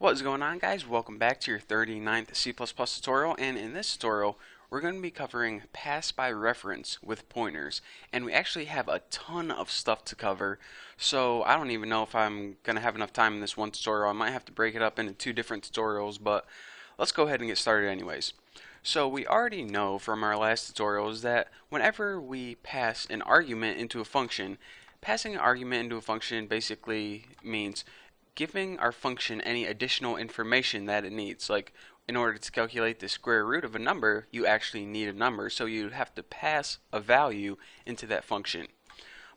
What is going on, guys? Welcome back to your 39th C++ tutorial, and in this tutorial we're going to be covering pass by reference with pointers, and we actually have a ton of stuff to cover, so I don't even know if I'm going to have enough time in this one tutorial. I might have to break it up into two different tutorials, but let's go ahead and get started anyways. So we already know from our last tutorials that whenever we pass an argument into a function, passing an argument into a function basically means giving our function any additional information that it needs. Like, in order to calculate the square root of a number, you actually need a number, so you have to pass a value into that function.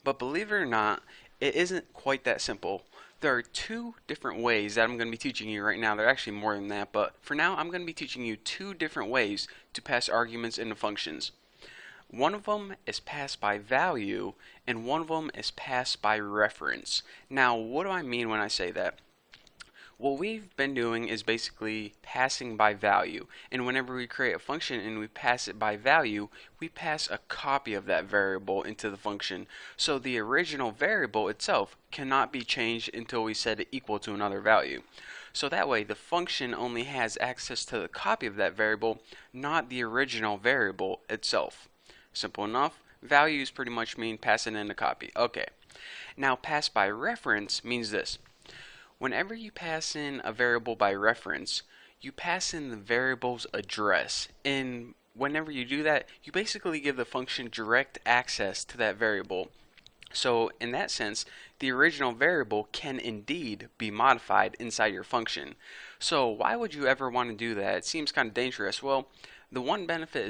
But believe it or not, it isn't quite that simple. There are two different ways that I'm going to be teaching you right now. There are actually more than that, but for now I'm going to be teaching you two different ways to pass arguments into functions. One of them is passed by value, and one of them is passed by reference. Now, what do I mean when I say that? What we've been doing is basically passing by value, and whenever we create a function and we pass it by value, we pass a copy of that variable into the function. So the original variable itself cannot be changed until we set it equal to another value. So that way the function only has access to the copy of that variable, not the original variable itself. Simple enough. Values pretty much mean passing in a copy. Okay. Now, pass by reference means this. Whenever you pass in a variable by reference, you pass in the variable's address. And whenever you do that, you basically give the function direct access to that variable. So in that sense, the original variable can indeed be modified inside your function. So why would you ever want to do that? It seems kind of dangerous. Well, the one benefit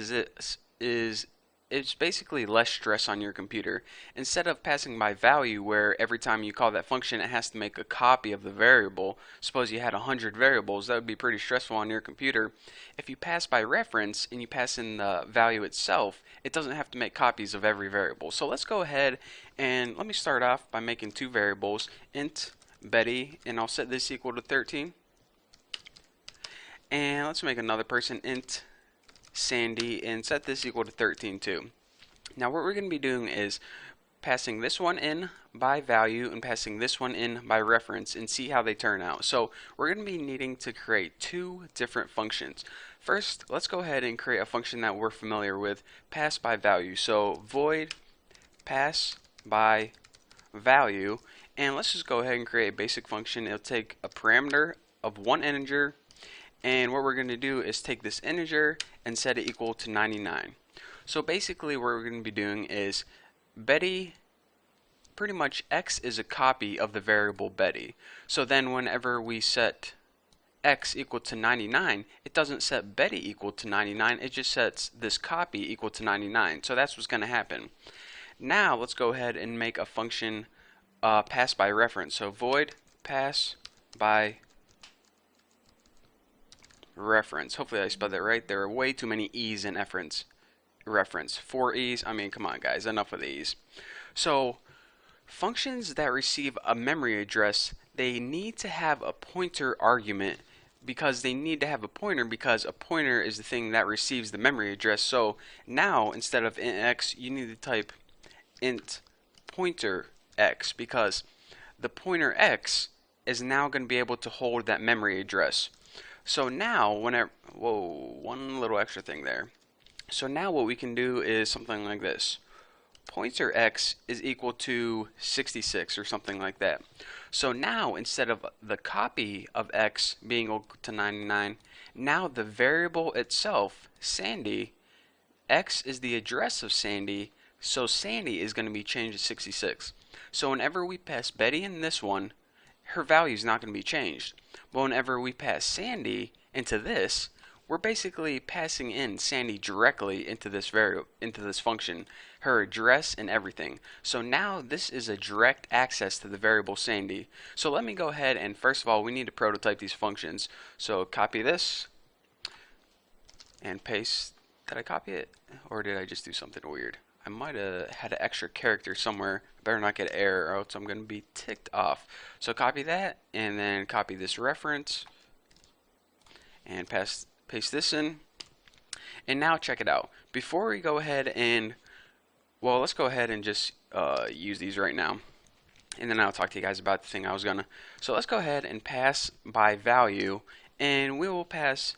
is it's basically less stress on your computer. Instead of passing by value, where every time you call that function it has to make a copy of the variable, suppose you had 100 variables, that would be pretty stressful on your computer. If you pass by reference and you pass in the value itself, it doesn't have to make copies of every variable. So let's go ahead and let me start off by making two variables, int Betty, and I'll set this equal to 13. And let's make another person, int Sandy, and set this equal to 13 too. Now what we're going to be doing is passing this one in by value and passing this one in by reference and see how they turn out. So we're going to be needing to create two different functions. First, let's go ahead and create a function that we're familiar with, pass by value. So void pass by value, and let's just go ahead and create a basic function. It'll take a parameter of one integer, and what we're going to do is take this integer and set it equal to 99. So basically what we're going to be doing is Betty, pretty much x is a copy of the variable Betty. So then whenever we set x equal to 99, it doesn't set Betty equal to 99, it just sets this copy equal to 99. So that's what's going to happen. Now let's go ahead and make a function pass by reference. So void pass by reference. Hopefully I spelled that right. There are way too many e's in reference. 4 e's. I mean, come on guys, enough of these. So functions that receive a memory address, they need to have a pointer argument, because they need to have a pointer because a pointer is the thing that receives the memory address. So now instead of int x, you need to type int pointer x, because the pointer x is now going to be able to hold that memory address. So now whenever, whoa, one little extra thing there. So now what we can do is something like this. Pointer x is equal to 66 or something like that. So now instead of the copy of x being equal to 99, now the variable itself, Sandy, x is the address of Sandy, so Sandy is going to be changed to 66. So whenever we pass Betty in this one, her value is not going to be changed. But whenever we pass Sandy into this, we're basically passing in Sandy directly into this function, her address and everything. So now this is a direct access to the variable Sandy. So let me go ahead and first of all, we need to prototype these functions. So copy this and paste. Did I copy it, or did I just do something weird? I might have had an extra character somewhere. I better not get an error or else I'm going to be ticked off. So copy that and then copy this reference and paste this in. And now check it out. Before we go ahead and, well, let's go ahead and just use these right now. and then I'll talk to you guys about the thing I was gonna. So let's go ahead and pass by value, and we will pass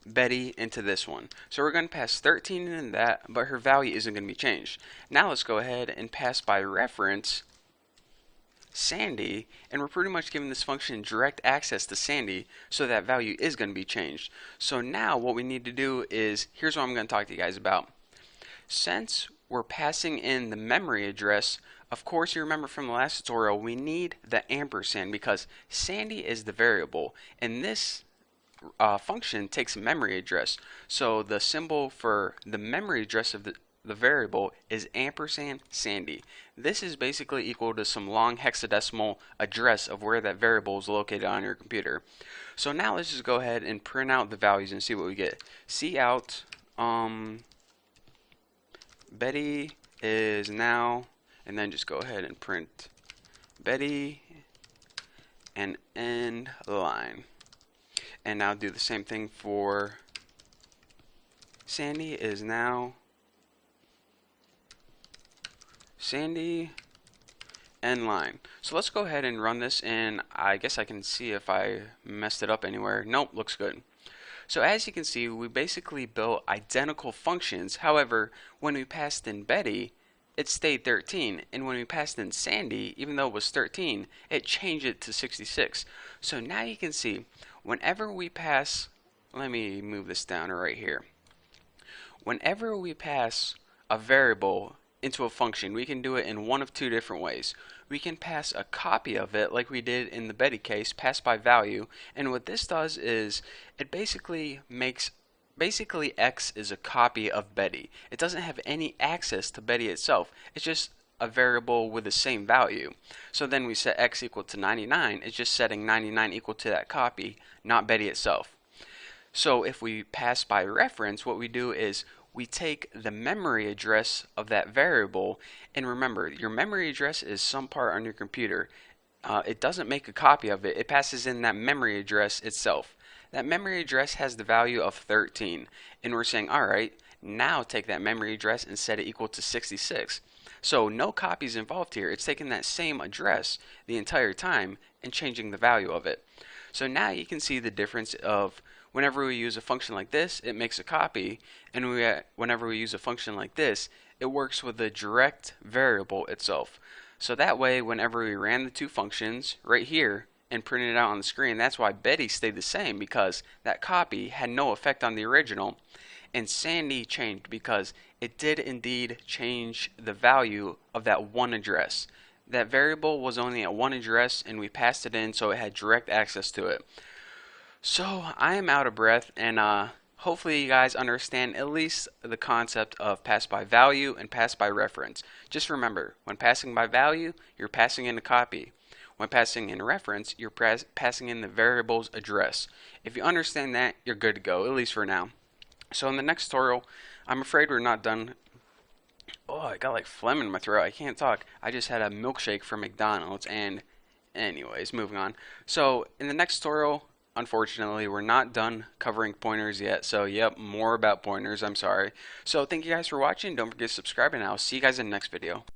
Betty into this one. So we're going to pass 13 in that, but her value isn't going to be changed. Now let's go ahead and pass by reference Sandy, and we're pretty much giving this function direct access to Sandy, so that value is going to be changed. So now what we need to do is, here's what I'm going to talk to you guys about. Since we're passing in the memory address, of course you remember from the last tutorial, we need the ampersand because Sandy is the variable, and this function takes a memory address. So the symbol for the memory address of the variable is ampersand Sandy. This is basically equal to some long hexadecimal address of where that variable is located on your computer. So now let's just go ahead and print out the values and see what we get. Cout Betty is now, and then just go ahead and print Betty and end line. And now do the same thing for Sandy is now Sandy end line. So let's go ahead and run this, and I guess I can see if I messed it up anywhere. Nope, looks good. So as you can see, we basically built identical functions. However, when we passed in Betty, it stayed 13, and when we passed in Sandy, even though it was 13, it changed it to 66. So now you can see, whenever we pass, let me move this down right here. Whenever we pass a variable into a function, we can do it in one of two different ways. We can pass a copy of it like we did in the Betty case, pass by value, and what this does is it basically makes X is a copy of Betty. It doesn't have any access to Betty itself. It's just a variable with the same value. So then we set X equal to 99. It's just setting 99 equal to that copy, not Betty itself. So if we pass by reference, what we do is we take the memory address of that variable, and remember, your memory address is some part on your computer. It doesn't make a copy of it. It passes in that memory address itself. That memory address has the value of 13, and we're saying, alright, now take that memory address and set it equal to 66. So no copies involved here. It's taking that same address the entire time and changing the value of it. So now you can see the difference of whenever we use a function like this, it makes a copy, and whenever we use a function like this, it works with the direct variable itself. So that way, whenever we ran the two functions right here and printed it out on the screen, that's why Betty stayed the same, because that copy had no effect on the original, and Sandy changed because it did indeed change the value of that one address. That variable was only at one address, and we passed it in so it had direct access to it. So I am out of breath, and hopefully you guys understand at least the concept of pass by value and pass by reference. Just remember, when passing by value, you're passing in a copy. When passing in reference, you're passing in the variable's address. If you understand that, you're good to go, at least for now. So in the next tutorial, I'm afraid we're not done. Oh, I got like phlegm in my throat. I can't talk. I just had a milkshake from McDonald's, and anyways, moving on. So in the next tutorial, unfortunately, we're not done covering pointers yet. So yep, more about pointers. I'm sorry. So thank you guys for watching. Don't forget to subscribe, and I'll see you guys in the next video.